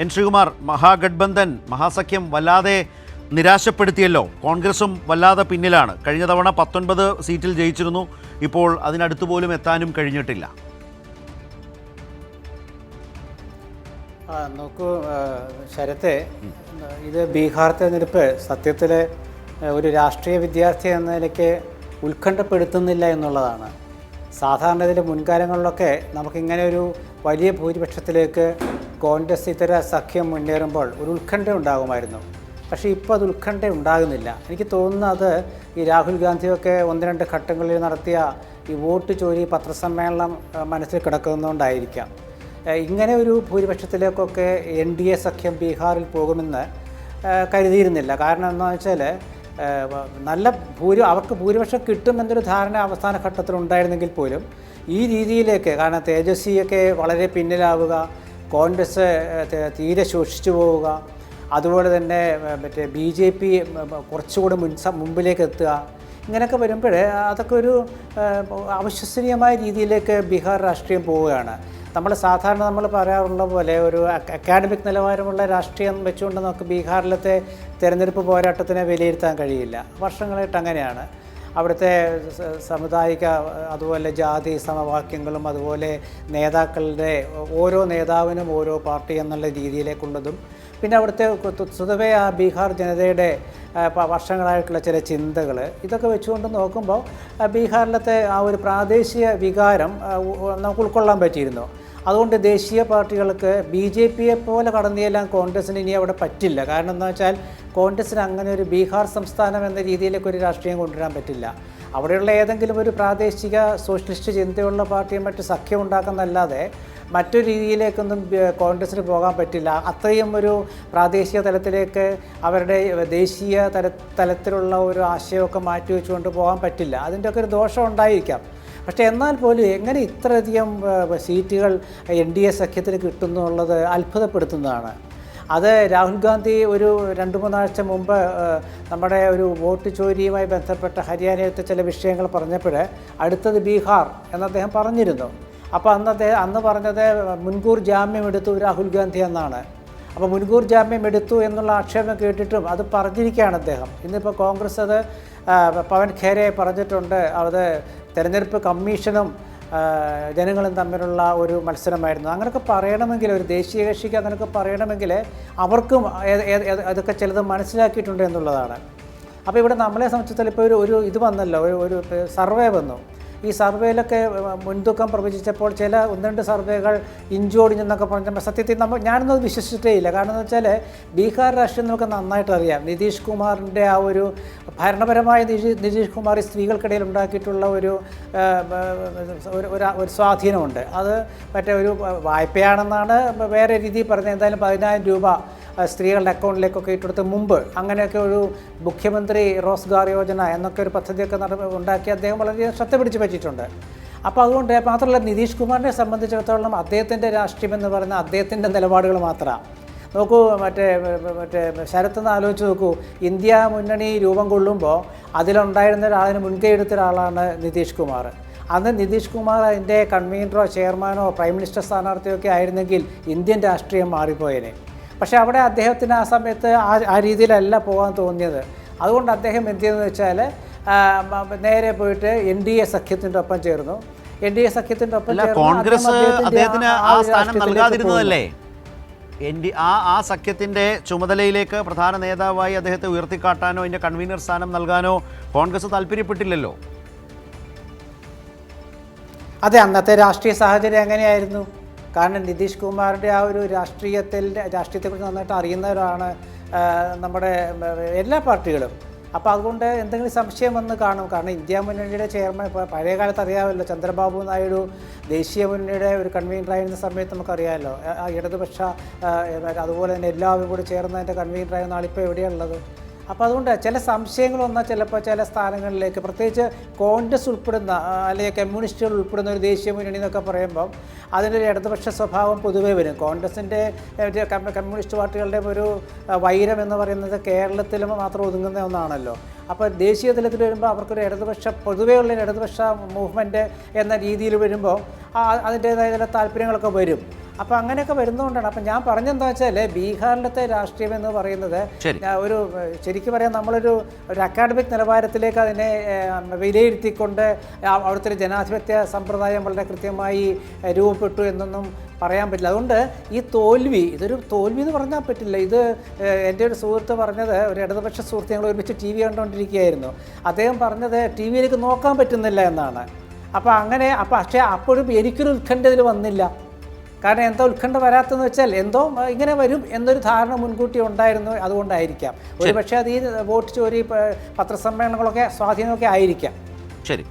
N Sreekumar, Mahagathbandhan മഹാസഖ്യം വല്ലാതെ നിരാശപ്പെടുത്തിയല്ലോ. കോൺഗ്രസും വല്ലാതെ പിന്നിലാണ്. കഴിഞ്ഞ തവണ 19 സീറ്റിൽ ജയിച്ചിരുന്നു. ഇപ്പോൾ അതിനടുത്ത് പോലും എത്താനും കഴിഞ്ഞിട്ടില്ല. നോക്കൂ ശരത്തെ, ഇത് ബീഹാർ തെരഞ്ഞെടുപ്പ് സത്യത്തിൽ ഒരു രാഷ്ട്രീയ വിദ്യാർത്ഥി എന്ന നിലയ്ക്ക് ഉത്കണ്ഠപ്പെടുത്തുന്നില്ല എന്നുള്ളതാണ്. സാധാരണ ഇതിൻ്റെ മുൻകാലങ്ങളിലൊക്കെ നമുക്കിങ്ങനെ ഒരു വലിയ ഭൂരിപക്ഷത്തിലേക്ക് കോൺഗ്രസ് ഇതര സഖ്യം മുന്നേറുമ്പോൾ ഒരു ഉത്കണ്ഠ ഉണ്ടാകുമായിരുന്നു. പക്ഷേ ഇപ്പോൾ അത് ഉത്കണ്ഠ ഉണ്ടാകുന്നില്ല. എനിക്ക് തോന്നുന്നത് ഈ രാഹുൽ ഗാന്ധിയൊക്കെ 1-2 ഘട്ടങ്ങളിൽ നടത്തിയ ഈ വോട്ട് ചോരി പത്രസമ്മേളനം മനസ്സിൽ കിടക്കുന്നതുകൊണ്ടായിരിക്കാം. ഇങ്ങനെ ഒരു ഭൂരിപക്ഷത്തിലേക്കൊക്കെ NDA സഖ്യം ബീഹാറിൽ പോകുമെന്ന് കരുതിയിരുന്നില്ല. കാരണം എന്താണെന്ന് വെച്ചാൽ അവർക്ക് ഭൂരിപക്ഷം കിട്ടുമെന്നൊരു ധാരണ അവസാന ഘട്ടത്തിലുണ്ടായിരുന്നെങ്കിൽ പോലും ഈ രീതിയിലേക്ക്, കാരണം തേജസ്വിയൊക്കെ വളരെ പിന്നിലാവുക, കോൺഗ്രസ് തീരെ ശോഷിച്ചു പോവുക, അതുപോലെ തന്നെ BJP കുറച്ചുകൂടി മുമ്പിലേക്ക് എത്തുക, ഇങ്ങനെയൊക്കെ വരുമ്പോൾ അതൊക്കെ ഒരു അവിശ്വസനീയമായ രീതിയിലേക്ക് ബീഹാർ രാഷ്ട്രീയം പോവുകയാണ്. നമ്മൾ പറയാറുള്ള പോലെ ഒരു അക്കാഡമിക് നിലവാരമുള്ള രാഷ്ട്രീയം വെച്ചുകൊണ്ട് നമുക്ക് ബീഹാറിലത്തെ തിരഞ്ഞെടുപ്പ് പോരാട്ടത്തിനെ വിലയിരുത്താൻ കഴിയില്ല. വർഷങ്ങളായിട്ട് അങ്ങനെയാണ്. അവിടുത്തെ സാമുദായിക അതുപോലെ ജാതി സമവാക്യങ്ങളും അതുപോലെ നേതാക്കളുടെ ഓരോ നേതാവിനും ഓരോ പാർട്ടി എന്നുള്ള രീതിയിലേക്കുള്ളതും, പിന്നെ അവിടുത്തെ സ്വതവേ ആ ബീഹാർ ജനതയുടെ വർഷങ്ങളായിട്ടുള്ള ചില ചിന്തകൾ, ഇതൊക്കെ വെച്ചുകൊണ്ട് നോക്കുമ്പോൾ ബീഹാറിലത്തെ ആ ഒരു പ്രാദേശിക വികാരം നമുക്ക് ഉൾക്കൊള്ളാൻ പറ്റിയിരുന്നു. അതുകൊണ്ട് ദേശീയ പാർട്ടികൾക്ക് BJPയെ പോലെ കടന്നുചെല്ലാൻ കോൺഗ്രസ്സിന് ഇനി അവിടെ പറ്റില്ല. കാരണം എന്താ വെച്ചാൽ കോൺഗ്രസ്സിന് അങ്ങനെ ഒരു ബീഹാർ സംസ്ഥാനം എന്ന രീതിയിലേക്ക് ഒരു രാഷ്ട്രീയം കൊണ്ടുവരാൻ പറ്റില്ല. അവിടെയുള്ള ഏതെങ്കിലും ഒരു പ്രാദേശിക സോഷ്യലിസ്റ്റ് ചിന്തയുള്ള പാർട്ടിയും മറ്റ് സഖ്യം ഉണ്ടാക്കുന്നതല്ലാതെ മറ്റൊരു രീതിയിലേക്കൊന്നും കോൺഗ്രസ്സിന് പോകാൻ പറ്റില്ല. അത്രയും ഒരു പ്രാദേശിക തലത്തിലേക്ക് അവരുടെ ദേശീയ തലത്തിലുള്ള ഒരു ആശയമൊക്കെ മാറ്റിവെച്ചുകൊണ്ട് പോകാൻ പറ്റില്ല. അതിൻ്റെയൊക്കെ ഒരു ദോഷം ഉണ്ടായിരിക്കാം. പക്ഷേ എന്നാൽ പോലും എങ്ങനെ ഇത്രയധികം സീറ്റുകൾ NDA സഖ്യത്തിന് കിട്ടുന്നു എന്നുള്ളത് അത്ഭുതപ്പെടുത്തുന്നതാണ്. അത് രാഹുൽ ഗാന്ധി ഒരു 2-3 ആഴ്ച മുമ്പ് നമ്മുടെ ഒരു വോട്ട് ചോരിയുമായി ബന്ധപ്പെട്ട ഹരിയാനയിലത്തെ ചില വിഷയങ്ങൾ പറഞ്ഞപ്പോൾ അടുത്തത് ബീഹാർ എന്ന് അദ്ദേഹം പറഞ്ഞിരുന്നു. അപ്പോൾ അന്ന് പറഞ്ഞത് മുൻകൂർ ജാമ്യം എടുത്തു രാഹുൽ ഗാന്ധി എന്നാണ്. അപ്പോൾ മുൻകൂർ ജാമ്യം എടുത്തു എന്നുള്ള ആക്ഷേപം കേട്ടിട്ടും അത് പറഞ്ഞിരിക്കുകയാണ് അദ്ദേഹം. ഇന്നിപ്പോൾ കോൺഗ്രസ് അത് പവൻ ഖേരെ പറഞ്ഞിട്ടുണ്ട്, അത് തെരഞ്ഞെടുപ്പ് കമ്മീഷനും ജനങ്ങളും തമ്മിലുള്ള ഒരു മത്സരമായിരുന്നു. അങ്ങനെയൊക്കെ പറയണമെങ്കിൽ ഒരു ദേശീയ കക്ഷിക്ക് അങ്ങനെയൊക്കെ പറയണമെങ്കിൽ അവർക്കും അതൊക്കെ ചിലത് മനസ്സിലാക്കിയിട്ടുണ്ട് എന്നുള്ളതാണ്. അപ്പോൾ ഇവിടെ നമ്മളെ സംബന്ധിച്ചിടത്തോളം ഇപ്പോൾ ഒരു ഇത് വന്നല്ലോ, ഒരു സർവേ വന്നു. ഈ സർവേയിലൊക്കെ മുൻതൂക്കം പ്രവചിച്ചപ്പോൾ ചില 1-2 സർവേകൾ ഇഞ്ചോടിഞ്ഞെന്നൊക്കെ പറഞ്ഞപ്പോൾ സത്യത്തിൽ ഞാനൊന്നും അത് വിശ്വസിച്ചിട്ടേ ഇല്ല. കാരണം എന്ന് വെച്ചാൽ ബീഹാർ രാഷ്ട്രീയം നമുക്ക് നന്നായിട്ട് അറിയാം. നിതീഷ് കുമാറിൻ്റെ ആ ഒരു ഭരണപരമായ നിതീഷ് കുമാർ ഈ സ്ത്രീകൾക്കിടയിൽ ഉണ്ടാക്കിയിട്ടുള്ള ഒരു സ്വാധീനമുണ്ട്. അത് മറ്റേ ഒരു വായ്പയാണെന്നാണ് വേറെ രീതിയിൽ പറഞ്ഞത്. എന്തായാലും 10,000 രൂപ സ്ത്രീകളുടെ അക്കൗണ്ടിലേക്കൊക്കെ ഇട്ടെടുത്ത് മുമ്പ് അങ്ങനെയൊക്കെ ഒരു മുഖ്യമന്ത്രി റോസ്ഗാർ യോജന എന്നൊക്കെ ഒരു പദ്ധതിയൊക്കെ ഉണ്ടാക്കി അദ്ദേഹം വളരെ ശ്രദ്ധ പിടിച്ച് പറ്റിയിട്ടുണ്ട്. അപ്പോൾ അതുകൊണ്ട് മാത്രമല്ല, നിതീഷ് കുമാറിനെ സംബന്ധിച്ചിടത്തോളം അദ്ദേഹത്തിൻ്റെ രാഷ്ട്രീയം എന്ന് പറയുന്നത് അദ്ദേഹത്തിൻ്റെ നിലപാടുകൾ മാത്രമാണ്. നോക്കൂ, മറ്റേ ശരത്തെന്ന് ആലോചിച്ച് നോക്കൂ, ഇന്ത്യ മുന്നണി രൂപം കൊള്ളുമ്പോൾ അതിലുണ്ടായിരുന്ന ഒരാളിന് മുൻകൈ എടുത്ത ഒരാളാണ് നിതീഷ് കുമാർ. അന്ന് നിതീഷ് കുമാർ അതിൻ്റെ കൺവീനറോ ചെയർമാനോ പ്രൈം മിനിസ്റ്റർ സ്ഥാനാർത്ഥിയോ ഒക്കെ ആയിരുന്നെങ്കിൽ ഇന്ത്യൻ രാഷ്ട്രീയം മാറിപ്പോയേനെ. പക്ഷേ അവിടെ അദ്ദേഹത്തിന് ആ സമയത്ത് ആ രീതിയിലല്ല പോകാൻ തോന്നിയത്. അതുകൊണ്ട് അദ്ദേഹം എന്ത് ചെയ്തെന്ന് വെച്ചാൽ നേരെ പോയിട്ട് NDA സഖ്യത്തിൻ്റെ ഒപ്പം ചേർന്നു. NDA സഖ്യത്തിൻ്റെ ഒപ്പം കോൺഗ്രസ് അദ്ദേഹത്തിന് ആ സ്ഥാനം നൽകാതിരുന്നതല്ലേ? ആ സഖ്യത്തിൻ്റെ ചുമതലയിലേക്ക് പ്രധാന നേതാവായി അദ്ദേഹത്തെ ഉയർത്തിക്കാട്ടാനോ അതിൻ്റെ കൺവീനർ സ്ഥാനം നൽകാനോ കോൺഗ്രസ് താല്പര്യപ്പെട്ടില്ലല്ലോ. അതെ, അന്നത്തെ രാഷ്ട്രീയ സാഹചര്യം എങ്ങനെയായിരുന്നു? കാരണം നിതീഷ് കുമാറിൻ്റെ ആ ഒരു രാഷ്ട്രീയത്തെക്കുറിച്ച് നന്നായിട്ട് അറിയുന്നവരാണ് നമ്മുടെ എല്ലാ പാർട്ടികളും. അപ്പോൾ അതുകൊണ്ട് എന്തെങ്കിലും സംശയം വന്ന് കാണും. കാരണം ഇന്ത്യ മുന്നണിയുടെ ചെയർമാൻ പഴയ കാലത്ത് അറിയാമല്ലോ, ചന്ദ്രബാബു നായിഡു ദേശീയ മുന്നണിയുടെ ഒരു കൺവീനറായിരുന്ന സമയത്ത് നമുക്കറിയാമല്ലോ, ഇടതുപക്ഷ അതുപോലെ തന്നെ എല്ലാവരും കൂടി ചേർന്നതിൻ്റെ കൺവീനറായിരുന്ന ആളിപ്പോൾ എവിടെയുള്ളത്? അപ്പോൾ അതുകൊണ്ട് ചില സംശയങ്ങൾ വന്നാൽ ചിലപ്പോൾ ചില സ്ഥാനങ്ങളിലേക്ക്, പ്രത്യേകിച്ച് കോൺഗ്രസ് ഉൾപ്പെടുന്ന അല്ലെങ്കിൽ കമ്മ്യൂണിസ്റ്റുകൾ ഉൾപ്പെടുന്ന ഒരു ദേശീയ മുന്നണി എന്നൊക്കെ പറയുമ്പം അതിനൊരു ഇടതുപക്ഷ സ്വഭാവം പൊതുവേ വരും. കോൺഗ്രസിൻ്റെ കമ്മ്യൂണിസ്റ്റ് പാർട്ടികളുടെ ഒരു വൈരം എന്ന് പറയുന്നത് കേരളത്തിലും മാത്രം ഒതുങ്ങുന്ന ഒന്നാണല്ലോ. അപ്പോൾ ദേശീയ തലത്തിൽ വരുമ്പോൾ അവർക്കൊരു പൊതുവേ ഉള്ള ഇടതുപക്ഷ മൂവ്മെൻറ്റ് എന്ന രീതിയിൽ വരുമ്പോൾ അതിൻ്റേതായ ചില താല്പര്യങ്ങളൊക്കെ വരും. അപ്പോൾ അങ്ങനെയൊക്കെ വരുന്നതുകൊണ്ടാണ്. അപ്പം ഞാൻ പറഞ്ഞെന്താ വെച്ചാൽ ബീഹാറിലത്തെ രാഷ്ട്രീയം എന്ന് പറയുന്നത് ഒരു ശരിക്കും പറയാം നമ്മളൊരു അക്കാഡമിക് നിലവാരത്തിലേക്ക് അതിനെ വിലയിരുത്തിക്കൊണ്ട് അവിടുത്തെ ജനാധിപത്യ സമ്പ്രദായം വളരെ കൃത്യമായി രൂപപ്പെട്ടു എന്നൊന്നും പറയാൻ പറ്റില്ല. അതുകൊണ്ട് ഈ തോൽവി ഇതൊരു തോൽവി എന്ന് പറഞ്ഞാൽ പറ്റില്ല. ഇത് എൻ്റെ ഒരു സുഹൃത്ത് പറഞ്ഞത്, ഒരു ഇടതുപക്ഷ സുഹൃത്ത്, ഞങ്ങൾ ഒരുമിച്ച് ടി വി കണ്ടുകൊണ്ടിരിക്കുകയായിരുന്നു. അദ്ദേഹം പറഞ്ഞത് ടി വിയിലേക്ക് നോക്കാൻ പറ്റുന്നില്ല എന്നാണ്. പക്ഷേ അപ്പോഴും എനിക്കൊരു ഉത്കണ്ഠ ഇതിൽ വന്നില്ല. കാരണം എന്താ ഉത്കണ്ഠ വരാത്തതെന്ന് വെച്ചാൽ എന്തോ ഇങ്ങനെ വരും എന്നൊരു ധാരണ മുൻകൂട്ടി ഉണ്ടായിരുന്നു. അതുകൊണ്ടായിരിക്കാം ഒരു പക്ഷേ അത് ഈ വോട്ട് ചോരി പത്രസമ്മേളനങ്ങളൊക്കെ സ്വാധീനമൊക്കെ ആയിരിക്കാം. ശരി.